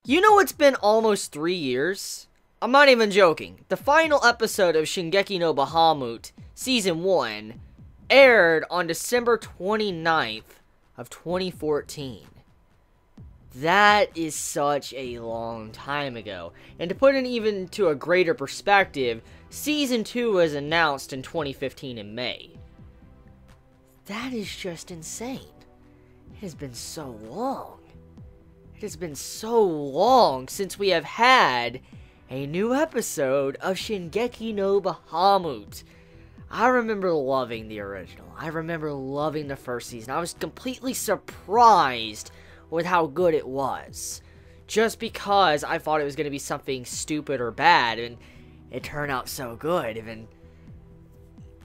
You know, it's been almost 3 years? I'm not even joking. The final episode of Shingeki no Bahamut, Season 1, aired on December 29th of 2014. That is such a long time ago. And to put it even to a greater perspective, Season 2 was announced in 2015 in May. That is just insane. It has been so long. It has been so long since we have had a new episode of Shingeki no Bahamut. I remember loving the original. I remember loving the first season. I was completely surprised with how good it was. Just because I thought it was going to be something stupid or bad, and it turned out so good. Even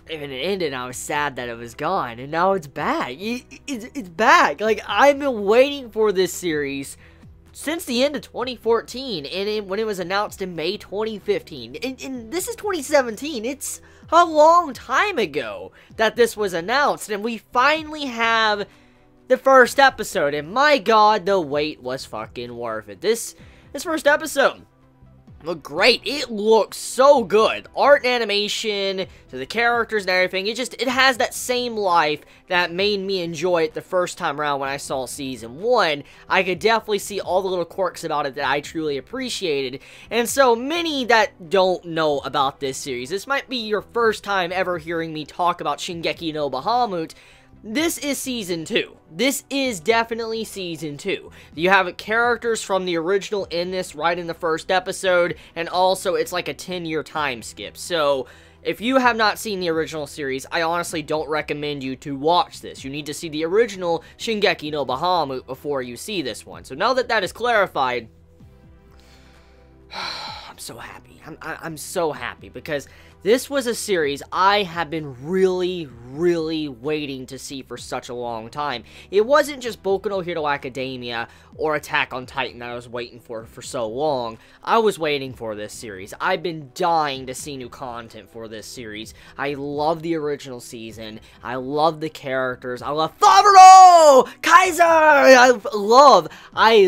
it ended, I was sad that it was gone, and now it's back. It's back. Like, I've been waiting for this series since the end of 2014, and when it was announced in May 2015. And this is 2017. It's a long time ago that this was announced, and we finally have the first episode, and my god, the wait was fucking worth it. This first episode looked great. It looks so good. Art and animation, to the characters and everything, it has that same life that made me enjoy it the first time around when I saw Season 1. I could definitely see all the little quirks about it that I truly appreciated. And so many that don't know about this series, this might be your first time ever hearing me talk about Shingeki no Bahamut. This is Season 2. This is definitely Season 2. You have characters from the original in this right in the first episode, and also it's like a 10-year time skip. So, if you have not seen the original series, I honestly don't recommend you to watch this. You need to see the original Shingeki no Bahamut before you see this one. So now that that is clarified, I'm so happy. I'm so happy because this was a series I have been really waiting to see for such a long time. It wasn't just Boku no Hero Academia or Attack on Titan that I was waiting for so long. I was waiting for this series. I've been dying to see new content for this series. I love the original season. I love the characters. I love Favreau! Kaiser! I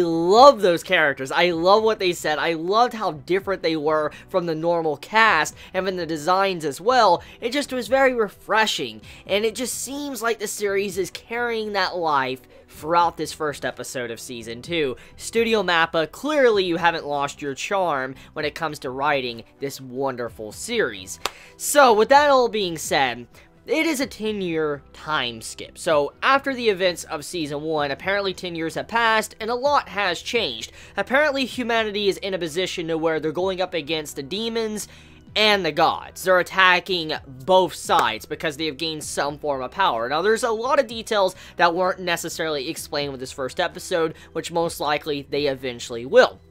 love those characters. I love what they said. I loved how different they were from the normal cast, and then the designs as well. It was very refreshing, and it just seems like the series is carrying that life throughout this first episode of Season 2. Studio Mappa, clearly you haven't lost your charm when it comes to writing this wonderful series. So, with that all being said, it is a 10-year time skip. So, after the events of Season 1, apparently 10 years have passed, and a lot has changed. Apparently, humanity is in a position to where they're going up against the demons and the gods. They're attacking both sides because they have gained some form of power. Now, there's a lot of details that weren't necessarily explained with this first episode, which most likely they eventually will.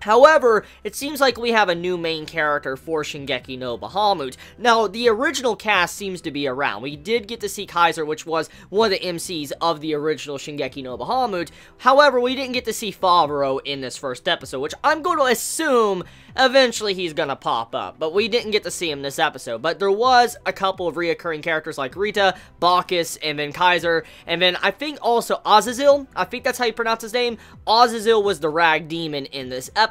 However, it seems like we have a new main character for Shingeki no Bahamut. Now, the original cast seems to be around. We did get to see Kaiser, which was one of the MCs of the original Shingeki no Bahamut. However, we didn't get to see Favreau in this first episode, which I'm going to assume eventually he's going to pop up. But we didn't get to see him this episode. But there was a couple of reoccurring characters like Rita, Bacchus, and then Kaiser. And then I think also Azazel. I think that's how you pronounce his name. Azazel was the rag demon in this episode.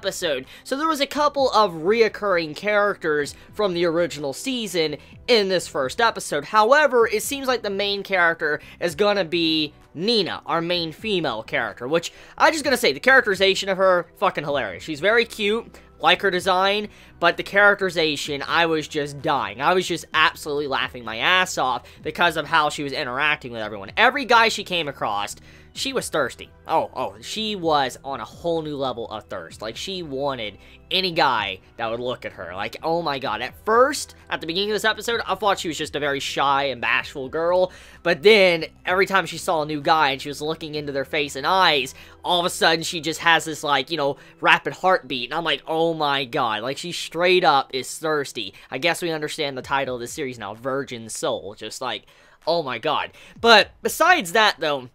So there was a couple of reoccurring characters from the original season in this first episode. However, it seems like the main character is gonna be Nina, our main female character, which I'm just gonna say, the characterization of her, fucking hilarious. She's very cute, like her design, but the characterization, I was just dying. I was just absolutely laughing my ass off because of how she was interacting with everyone. Every guy she came across, she was thirsty. Oh, she was on a whole new level of thirst. Like, she wanted any guy that would look at her. Like, oh my god. At first, at the beginning of this episode, I thought she was just a very shy and bashful girl. But then, every time she saw a new guy and she was looking into their face and eyes, all of a sudden, she just has this, like, you know, rapid heartbeat. And I'm like, oh my god. Like, she straight up is thirsty. I guess we understand the title of this series now, Virgin Soul. Just like, oh my god. But, besides that, though,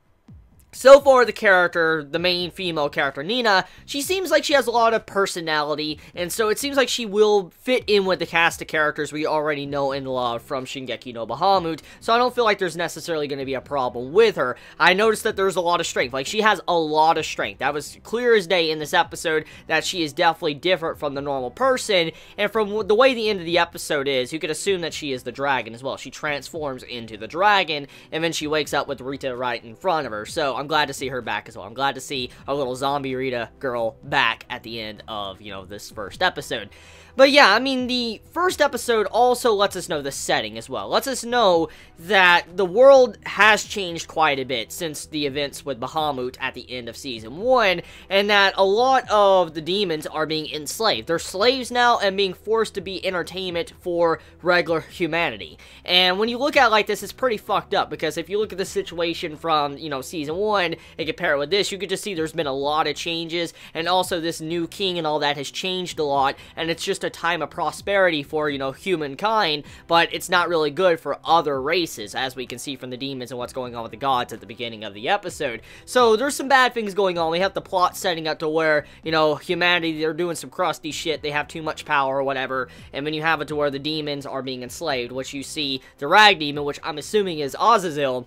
So far, the character, the main female character, Nina, she seems like she has a lot of personality, and so it seems like she will fit in with the cast of characters we already know and love from Shingeki no Bahamut, so I don't feel like there's necessarily going to be a problem with her. I noticed that there's a lot of strength. Like, she has a lot of strength. That was clear as day in this episode, that she is definitely different from the normal person, and from the way the end of the episode is, you could assume that she is the dragon as well. She transforms into the dragon, and then she wakes up with Rita right in front of her, so I'm glad to see her back as well. I'm glad to see a little zombie Rita girl back at the end of, this first episode. But yeah, I mean, the first episode also lets us know the setting as well. Lets us know that the world has changed quite a bit since the events with Bahamut at the end of Season 1, and that a lot of the demons are being enslaved. They're slaves now and being forced to be entertainment for regular humanity. And when you look at it like this, it's pretty fucked up, because if you look at the situation from, Season 1 and compare it with this, you could just see there's been a lot of changes, and also this new king and all that has changed a lot, and it's just a time of prosperity for, humankind, but it's not really good for other races, as we can see from the demons and what's going on with the gods at the beginning of the episode. So there's some bad things going on. We have the plot setting up to where, humanity, they're doing some crusty shit, they have too much power or whatever, and then you have it to where the demons are being enslaved, which you see the rag demon, which I'm assuming is Azazel.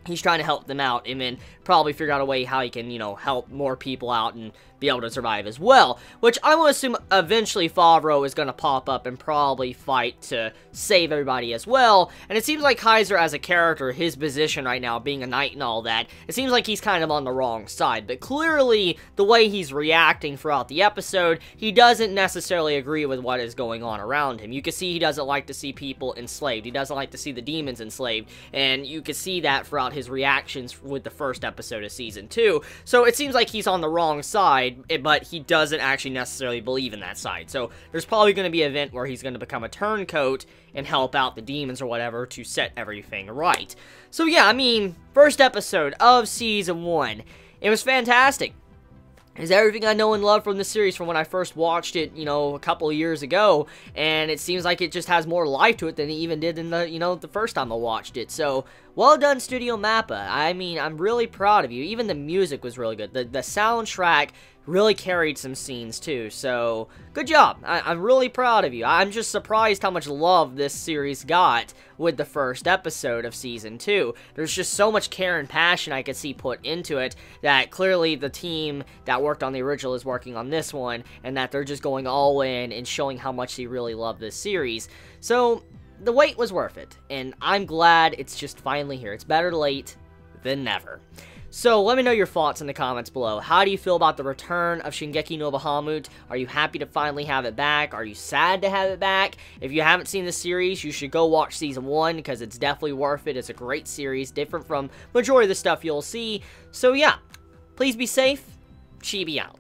He's trying to help them out, and then probably figure out a way how he can, help more people out and be able to survive as well. Which I will assume eventually Favreau is going to pop up and probably fight to save everybody as well. And it seems like Kaiser as a character, his position right now, being a knight and all that, it seems like he's kind of on the wrong side. But clearly, the way he's reacting throughout the episode, he doesn't necessarily agree with what is going on around him. You can see he doesn't like to see people enslaved. He doesn't like to see the demons enslaved. And you can see that throughout his reactions with the first episode of Season 2. So it seems like he's on the wrong side, but he doesn't actually necessarily believe in that side. So there's probably going to be an event where he's going to become a turncoat and help out the demons or whatever to set everything right. So yeah, I mean, first episode of Season 1. It was fantastic. It's everything I know and love from the series from when I first watched it, a couple of years ago, and it seems like it just has more life to it than it even did in the, the first time I watched it. So, well done, Studio Mappa. I mean, I'm really proud of you. Even the music was really good. The soundtrack really carried some scenes too, so good job. I'm really proud of you. I'm just surprised how much love this series got with the first episode of Season 2. There's just so much care and passion I could see put into it that clearly the team that worked on the original is working on this one, and that they're just going all in and showing how much they really love this series. So the wait was worth it, and I'm glad it's just finally here. It's better late than never. So, let me know your thoughts in the comments below. How do you feel about the return of Shingeki no Bahamut? Are you happy to finally have it back? Are you sad to have it back? If you haven't seen the series, you should go watch Season 1, because it's definitely worth it. It's a great series, different from majority of the stuff you'll see. So, yeah, please be safe. Chibi out.